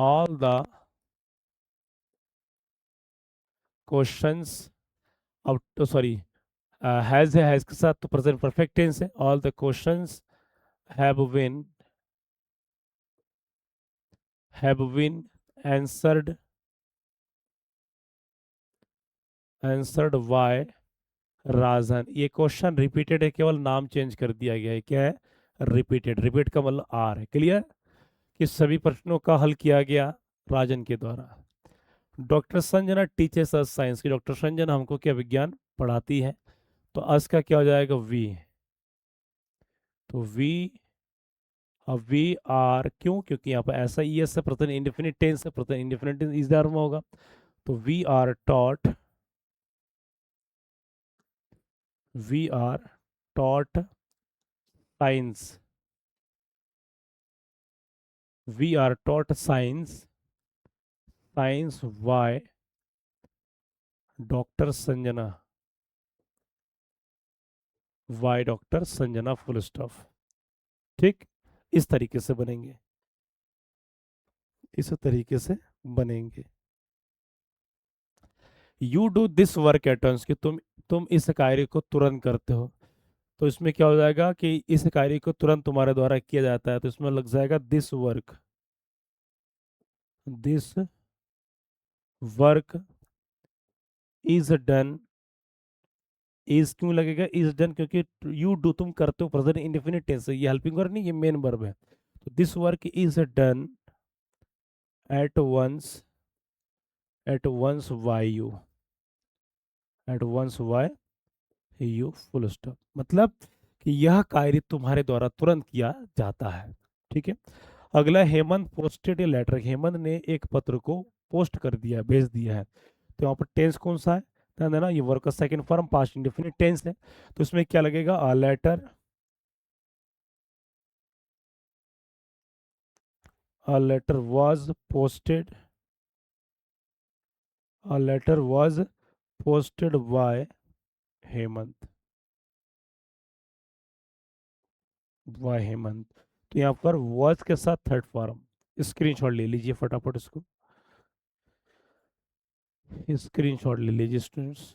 all the questions, अब तो सॉरी हैज है, हैज के साथ तो प्रेजेंट परफेक्ट टेंस है। All the questions have been, have been answered, answered by Rajan. ये क्वेश्चन रिपीटेड है, केवल नाम चेंज कर दिया गया है, क्या है, रिपीटेड। रिपीट का मतलब आर है। क्लियर, कि सभी प्रश्नों का हल किया गया राजन के द्वारा। डॉक्टर संजना टीचर्स अस साइंस, की डॉक्टर संजना हमको क्या, विज्ञान पढ़ाती है। तो अस का क्या हो जाएगा, वी। तो वी, अब वी आर, क्यों, क्योंकि यहाँ पर ऐसा ही है, प्रेजेंट इंडेफिनिट टेंस है, प्रेजेंट इंडेफिनिट टेंस इस में होगा। तो we are taught, we are taught science, we are taught science, science by doctor Sanjana, by doctor Sanjana, full stop. ठीक, इस तरीके से बनेंगे, इस तरीके से बनेंगे। You do this work at once, कि तुम इस कार्य को तुरंत करते हो। तो इसमें क्या हो जाएगा कि इस कार्य को तुरंत तुम्हारे द्वारा किया जाता है, तो इसमें लग जाएगा this work, this work is done. Is क्यों लगेगा, इज डन, क्योंकि यू डू तुम करते हो, प्रेजेंट इंडेफिनिट टेंस है, ये हेल्पिंग वर्ब नहीं, ये मेन वर्ब है। तो this work is done at once, at once by you, at once by you, full stop. मतलब कि यह कार्य तुम्हारे द्वारा तुरंत किया जाता है। ठीक है। अगला, Hemant posted a letter, Hemant ने एक पत्र को पोस्ट कर दिया, भेज दिया है। तो यहाँ पर टेंस कौन सा है, ध्यान देना, ये वर्ब का second form past indefinite tense है। तो इसमें क्या लगेगा, a letter, a letter was posted, a letter was posted by Hemant, by Hemant. तो यहाँ पर वाज के साथ थर्ड फॉर्म, स्क्रीनशॉट ले लीजिए फटाफट इसको, स्क्रीनशॉट ले लीजिए स्टूडेंट्स।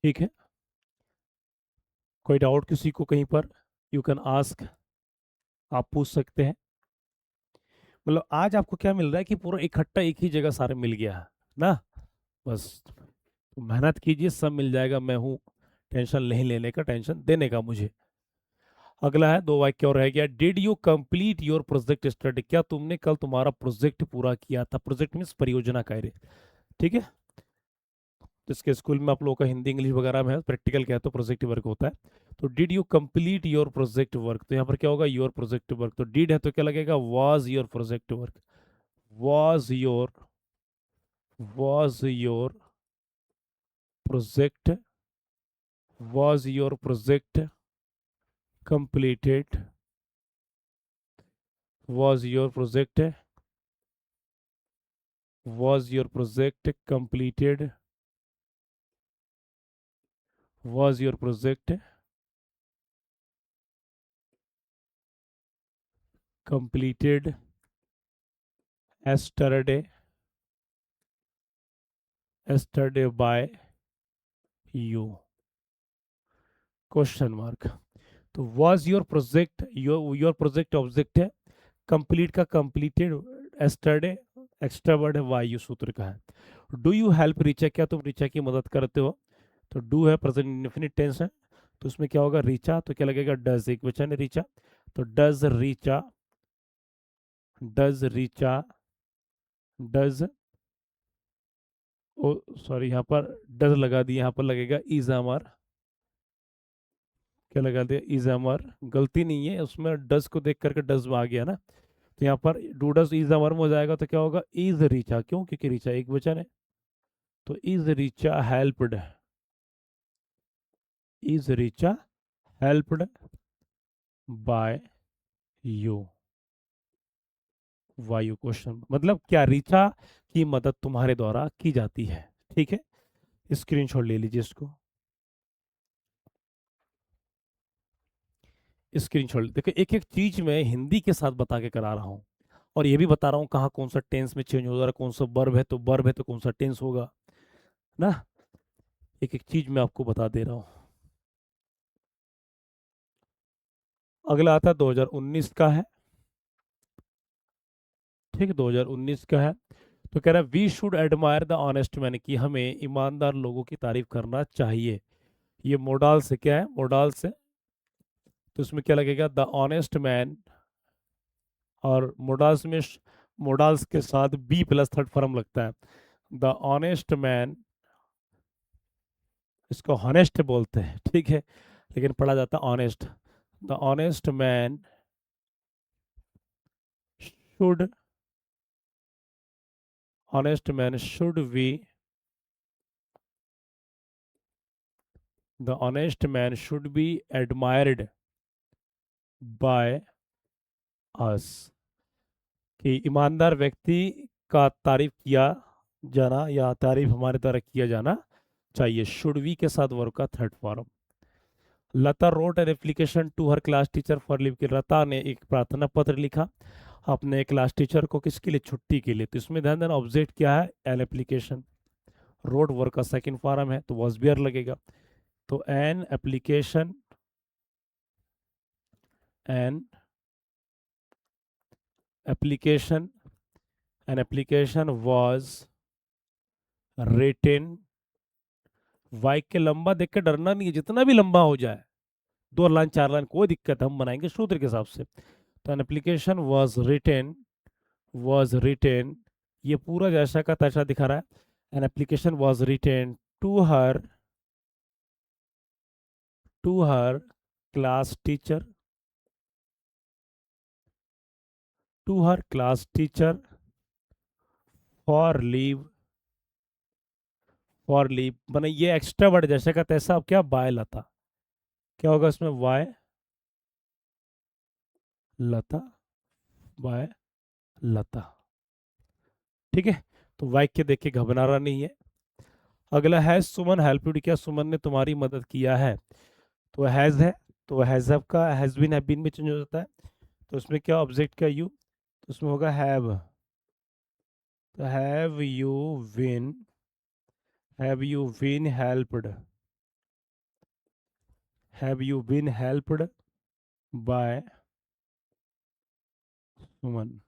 ठीक है, कोई डाउट किसी को कहीं पर, यू कैन आस्क, आप पूछ सकते हैं। मतलब आज आपको क्या मिल रहा है कि पूरा इकट्ठा एक ही जगह सारे मिल गया है ना, बस तो मेहनत कीजिए, सब मिल जाएगा। मैं हूँ टेंशन नहीं लेने का, टेंशन देने का मुझे। अगला है, दो वाक्य और रह गया। Did you complete your project study, क्या तुमने कल तुम्हारा प्रोजेक्ट पूरा किया था, प्रोजेक्ट मीन्स परियोजना कार्य, ठीक है। जिसके स्कूल में आप लोगों का हिंदी इंग्लिश वगैरह में है, प्रैक्टिकल क्या है तो प्रोजेक्ट वर्क होता है। तो did you complete your project work, तो यहाँ पर क्या होगा, योर प्रोजेक्ट वर्क। तो डिड है तो क्या लगेगा, was your project work, was your was your project, was your project completed, was your project, was your project completed, was your project completed yesterday by you, question mark. तो was your project, your project object है, complete का completed, yesterday extra word है, वायु सूत्र का है। Do you help Richa, क्या तुम रीचा की मदद करते हो, तो डू है, प्रेजेंट इंडेफिनिट टेंस है। तो उसमें क्या होगा, रीचा, तो क्या लगेगा, डज, एक वचन है रीचा। तो does Richa, does Richa, does, oh sorry यहाँ पर डज लगा दिया, यहाँ पर लगेगा इज अमर, क्या लगा दिया, इज अमर, गलती नहीं है उसमें, डज को देख करके डज में आ गया ना। तो यहाँ पर डू डज इज अमर में हो जाएगा, तो क्या होगा, इज रीचा, क्यों, क्योंकि रीचा एक वचन है। तो is Richa helped, is Richa helped bye you, वायु क्वेश्चन, मतलब क्या रीचा की मदद तुम्हारे द्वारा की जाती है, ठीक है। स्क्रीनशॉट ले लीजिए इसको, स्क्रीनशॉट। देखिए एक एक चीज मैं हिंदी के साथ बता के करा रहा हूँ, और ये भी बता रहा हूँ कहाँ कौन सा टेंस में चेंज हो रहा है, कौन सा वर्ब है तो वर्ब है तो कौन सा टेंस होगा ना, एक एक चीज मैं आपको बता दे रहा हूँ। अगला आता है 2019 का है, ठीक है, 2019 का है। तो कह रहा है, we should admire the honest man, कि हमें ईमानदार लोगों की तारीफ करना चाहिए। ये मोडाल से क्या है, मोडाल से, तो इसमें क्या लगेगा, द ऑनेस्ट मैन, और मोडाल्स में मोडाल्स के साथ बी प्लस थर्ड फॉर्म लगता है। द ऑनेस्ट मैन, इसको हॉनेस्ट बोलते हैं, ठीक है, लेकिन पढ़ा जाता है honest. The honest man should, honest man should be, the honest man should be admired by us, कि ईमानदार व्यक्ति का तारीफ किया जाना, या तारीफ हमारे द्वारा किया जाना चाहिए। शुड वी के साथ वर्ब का third form. Lata wrote an application to her class teacher for leave, की लता ने एक प्रार्थना पत्र लिखा अपने क्लास टीचर को, किसके लिए, छुट्टी के लिए। तो इसमें ध्यान देना, ऑब्जेक्ट क्या है, एन एप्लीकेशन, रोड वर्क का सेकंड फॉर्म है तो वॉज बियर लगेगा। तो an application, an application, an application was written, वाक्य लंबा देख के डरना नहीं है, जितना भी लंबा हो जाए, 2 लाइन 4 लाइन कोई दिक्कत है, हम बनाएंगे सूत्र के हिसाब से। तो एन एप्लीकेशन वॉज रिटेन, ये पूरा जैसा का तैसा दिखा रहा है। An application was written to her to her class teacher to her class teacher for leave मैंने ये एक्स्ट्रा वर्ड जैसे का तैसा, अब क्या बाय लता, क्या होगा इसमें, वाय लता, बाय लता। ठीक है, तो वाक्य देख के घबराना नहीं है। अगला है सुमन हेल्प यू, क्या सुमन ने तुम्हारी मदद किया है, तो हैज है, तो हैज का हैज बीन में चेंज हो जाता है, तो उसमें क्या ऑब्जेक्ट का यू, तो उसमें होगा हैव, तो have you been helped, have you been helped by Suman,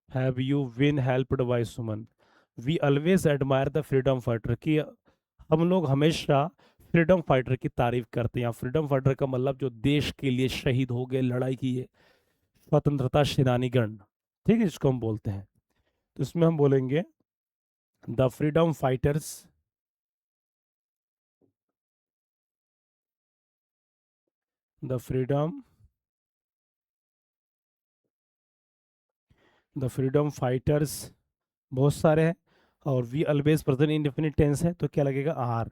have you been helped by Suman. We always admire the freedom fighter, की हम लोग हमेशा फ्रीडम फाइटर की तारीफ करते हैं। फ्रीडम फाइटर का मतलब जो देश के लिए शहीद हो गए, लड़ाई की है, स्वतंत्रता सेनानीगण, ठीक है, इसको हम बोलते हैं। तो इसमें हम बोलेंगे the freedom fighters, the freedom the freedom fighters, बहुत सारे हैं, और we always present indefinite tense है, तो क्या लगेगा, आर।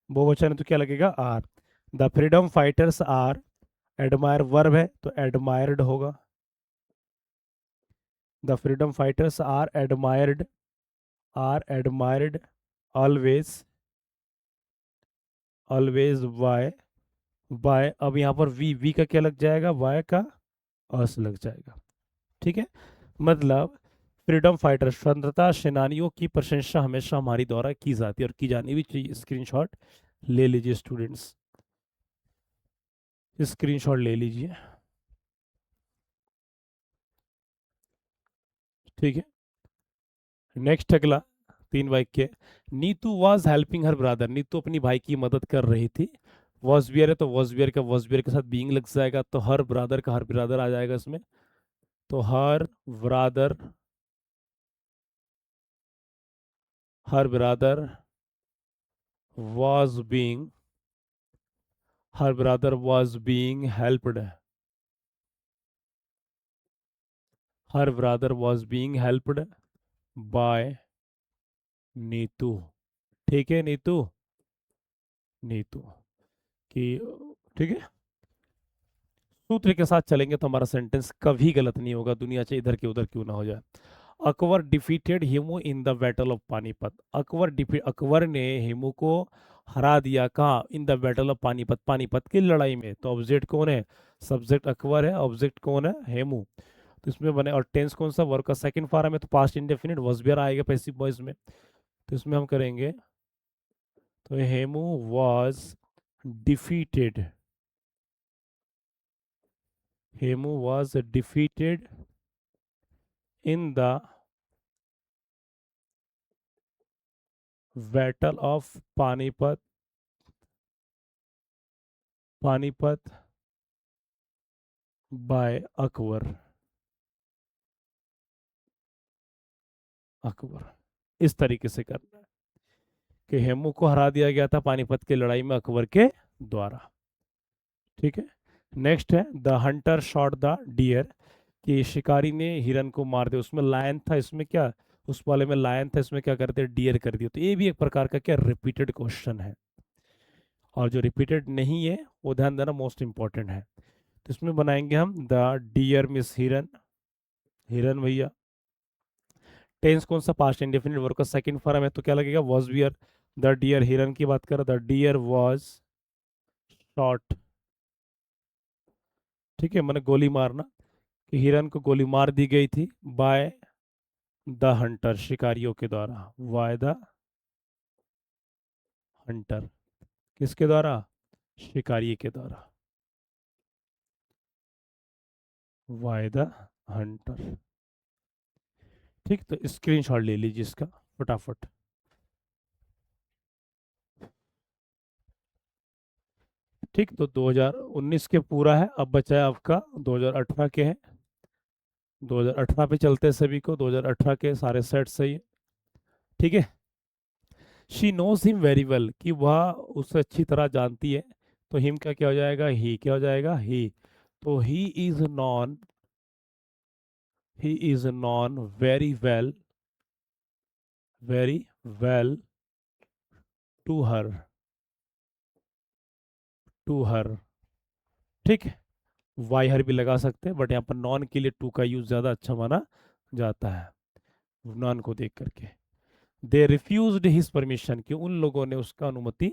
बहुवचन है तो क्या लगेगा, are. The freedom fighters are, admire verb है तो एडमायर्ड होगा। The freedom fighters are admired always, by, अब यहाँ पर वी का क्या लग जाएगा, वाई का अस लग जाएगा। ठीक है, मतलब फ्रीडम फाइटर, स्वतंत्रता सेनानियों की प्रशंसा हमेशा हमारी द्वारा की जाती है और की जानी भी चाहिए। स्क्रीनशॉट ले लीजिए स्टूडेंट्स, स्क्रीनशॉट ले लीजिए। ठीक है, नेक्स्ट अगला, तीन वाक्य। Neetu was helping her brother, Neetu अपनी भाई की मदद कर रही थी। वॉज बियर है तो वॉज बियर के साथ बीइंग लग जाएगा, तो हर ब्रदर का हर ब्रदर आ जाएगा इसमें, तो her brother was being her brother was being helped, her brother was being helped bye Neetu. ठीक है, नीतू की, ठीक है, सूत्र के साथ चलेंगे तो हमारा सेंटेंस कभी गलत नहीं होगा, दुनिया चाहे इधर के उधर क्यों ना हो जाए। Akbar defeated Hemu in the battle of Panipat, Akbar ने हिमू को हरा दिया, कहाँ, इन the battle of Panipat, Panipat की लड़ाई में। तो ऑब्जेक्ट कौन है, सब्जेक्ट अकबर है, ऑब्जेक्ट कौन है, हेमू। तो इसमें बने, और टेंस कौन सा, वर्ब का सेकंड फॉर्म है, तो पास्ट इंडेफिनिट वॉज वेयर आएगा पैसिव वॉइस में। तो इसमें हम करेंगे, तो Hemu was defeated, Hemu was defeated in the battle of Panipat by Akbar. इस तरीके से करना है कि हेमू को हरा दिया गया था पानीपत की लड़ाई में अकबर के द्वारा। ठीक है, नेक्स्ट है the hunter shot the deer, कि शिकारी ने हिरन को मार दिया, उसमें लायन था, इसमें क्या, उस वाले में लायन था, इसमें क्या करते, डियर कर दिया। तो ये भी एक प्रकार का क्या, रिपीटेड क्वेश्चन है, और जो रिपीटेड नहीं है वो ध्यान देना मोस्ट इंपॉर्टेंट है। तो इसमें बनाएंगे हम द डियर मिस हिरन, हिरन भैया। टेंस कौन सा, पास्ट इंडेफिनिट, वर्ब का सेकंड फॉर्म है, तो क्या लगेगा, वॉज वियर। द डियर हिरन की बात करें, द डियर वॉज शॉट, ठीक है, मैंने गोली मारना, कि हिरन को गोली मार दी गई थी बाय द हंटर, शिकारियों के द्वारा, बाय द हंटर, किसके द्वारा, शिकारी के द्वारा, बाय द हंटर। ठीक, तो स्क्रीनशॉट ले लीजिए इसका फटाफट। ठीक, तो 2019 के पूरा है, अब बचा है आपका 2018 के है। 2018 पे चलते हैं सभी को, 2018 के सारे सेट सही है। ठीक है। She knows him very well, कि वह उसे अच्छी तरह जानती है। तो हिम का क्या हो जाएगा, ही क्या हो जाएगा, ही। तो he is known very well to her, to her. ठीक है। वाई हर भी लगा सकते हैं, बट यहाँ पर नॉन के लिए टू का यूज ज्यादा अच्छा माना जाता है, नॉन को देख करके। दे रिफ्यूज्ड हिज परमिशन, कि उन लोगों ने उसका अनुमति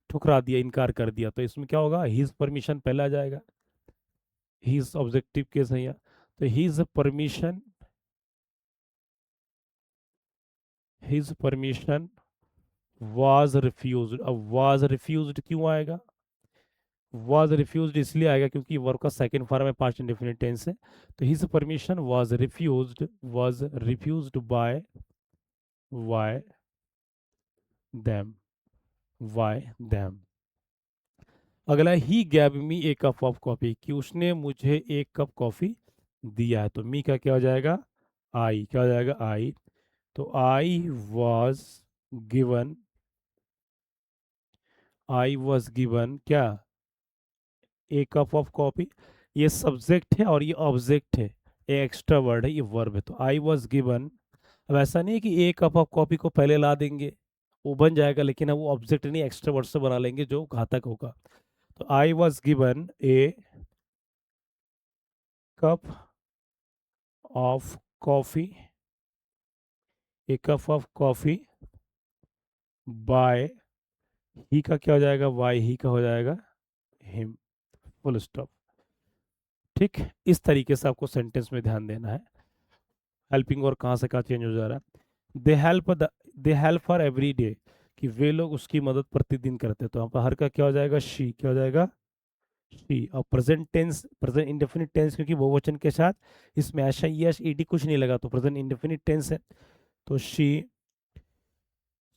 ठुकरा दिया, इनकार कर दिया। तो इसमें क्या होगा, हिज परमिशन पहले आ जाएगा, हिज ऑब्जेक्टिव केस है यहाँ। तो हिज परमिशन वाज रिफ्यूज्ड। अब वाज रिफ्यूज्ड क्यों आएगा, वाज रिफ्यूज्ड इसलिए आएगा क्योंकि वर्ब का सेकंड फॉर्म है, पास्ट इंडेफिनिट टेंस है। तो his permission was refused by them, by them. अगला, he gave me a cup of coffee, कि उसने मुझे एक कप कॉफी दिया है। तो मी का क्या हो जाएगा, आई, क्या हो जाएगा, आई। तो गिवन आई वॉज गिवन क्या, ए कप ऑफ कॉफी। ये सब्जेक्ट है और ये ऑब्जेक्ट है, ये एक्स्ट्रा वर्ड है, ये वर्ब है। तो आई वॉज गिवन, अब ऐसा नहीं है कि ए कप ऑफ कॉफी को पहले ला देंगे, वो बन जाएगा, लेकिन अब वो ऑब्जेक्ट नहीं, एक्स्ट्रा वर्ड से बना लेंगे जो घातक होगा। तो I was given a cup of coffee, a cup of coffee by, he का क्या हो जाएगा, बाय ही का हो जाएगा हिम, फुल स्टॉप। ठीक, इस तरीके से आपको सेंटेंस में ध्यान देना है। हेल्पिंग और कहाँ से कहाँ चेंज हो जा रहा है। They help for every day, कि वे लोग उसकी मदद प्रतिदिन करते हैं। तो यहाँ पर हर का क्या हो जाएगा, शी, क्या हो जाएगा, शी। और present tense, present indefinite tense, क्योंकि बहुवचन के साथ इसमें ऐसा यश ईडी कुछ नहीं लगा, तो प्रेजेंट इंडेफिनिट टेंस है। तो शी,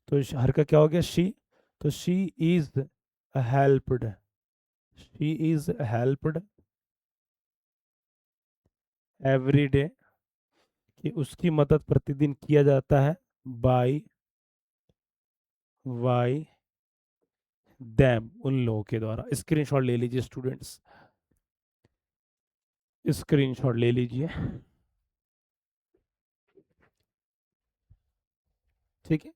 तो हर का क्या हो गया, शी। तो helped she is helped every day, कि उसकी मदद प्रतिदिन किया जाता है, बाय वाई दैम, उन लोगों के द्वारा। स्क्रीनशॉट ले लीजिए स्टूडेंट्स, स्क्रीनशॉट ले लीजिए। ठीक है।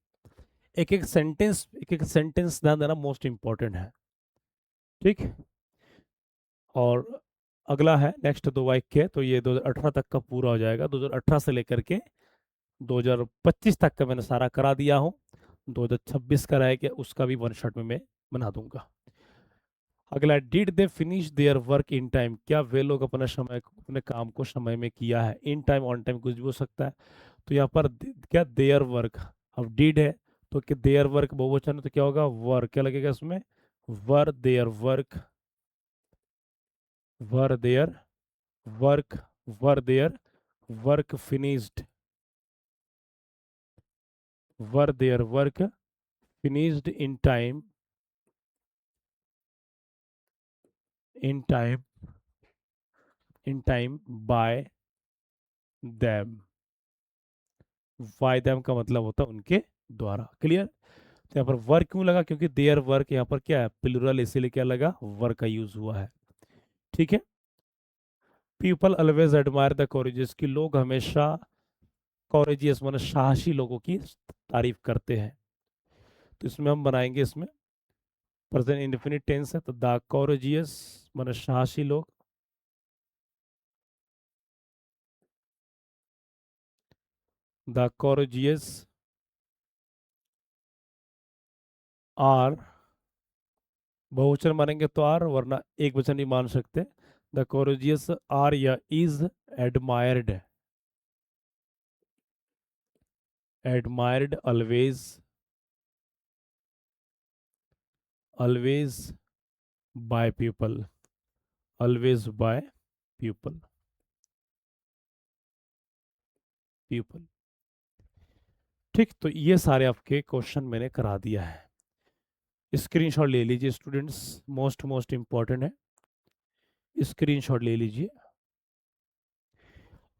एक एक सेंटेंस ध्यान देना, मोस्ट इंपॉर्टेंट है। ठीक। और अगला है नेक्स्ट दो वाक्य, तो ये 2018 तक का पूरा हो जाएगा। 2018 से लेकर के 2025 तक का मैंने सारा करा दिया हूँ। 2026 का रह गया, उसका भी वन शॉट में मैं बना दूंगा। अगला, did they finish their work in time, क्या वे लोग अपने काम को समय में किया है। इन टाइम, ऑन टाइम कुछ भी हो सकता है। तो यहाँ पर क्या, देयर वर्क, अब डिड है तो क्या, देयर वर्क बहुवचन है तो क्या होगा, वर्क, क्या लगेगा इसमें, were their work, were their work, were their work finished, were their work finished in time, in time, in time bye them. Bye them का मतलब होता है उनके द्वारा। क्लियर। तो यहाँ पर वर्क क्यों लगा, क्योंकि देयर वर्क यहाँ पर क्या है, प्लूरल, इसीलिए क्या लगा, वर्क का यूज हुआ है। ठीक है। People always admire the courageous, कि लोग हमेशा कॉरेजियस माने साहसी लोगों की तारीफ करते हैं। तो इसमें हम बनाएंगे, इसमें प्रेजेंट इंडेफिनिट टेंस है, तो द कॉरेजियस माने साहसी लोग, द कॉरेजियस आर, बहुवचन मानेंगे तो आर, वरना एक वचन नहीं मान सकते। द कॉरेजियस आर या is admired, admired always, always by people, always by people, people. ठीक, तो ये सारे आपके क्वेश्चन मैंने करा दिया है। स्क्रीनशॉट ले लीजिए स्टूडेंट्स, मोस्ट इंपॉर्टेंट है, स्क्रीनशॉट ले लीजिए।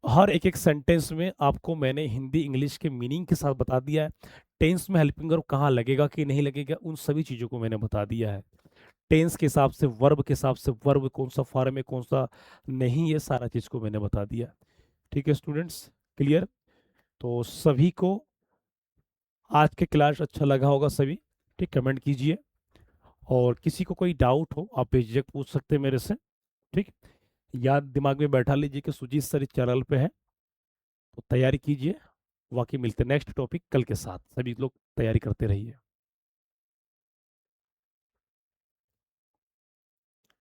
हर एक एक सेंटेंस में आपको मैंने हिंदी इंग्लिश के मीनिंग के साथ बता दिया है। टेंस में हेल्पिंग वर्ब कहाँ लगेगा कि नहीं लगेगा, उन सभी चीज़ों को मैंने बता दिया है। टेंस के हिसाब से, वर्ब के हिसाब से, वर्ब कौन सा फॉर्म है कौन सा नहीं, ये सारा चीज़ को मैंने बता दिया। ठीक है स्टूडेंट्स, क्लियर? तो सभी को आज के क्लास अच्छा लगा होगा सभी, ठीक, कमेंट कीजिए। और किसी को कोई डाउट हो आप बेझिझक पूछ सकते हैं मेरे से, ठीक। याद दिमाग में बैठा लीजिए कि सुजीत सर इस चैनल पे है, तो तैयारी कीजिए। बाकी मिलते हैं नेक्स्ट टॉपिक कल के साथ, सभी लोग तैयारी करते रहिए।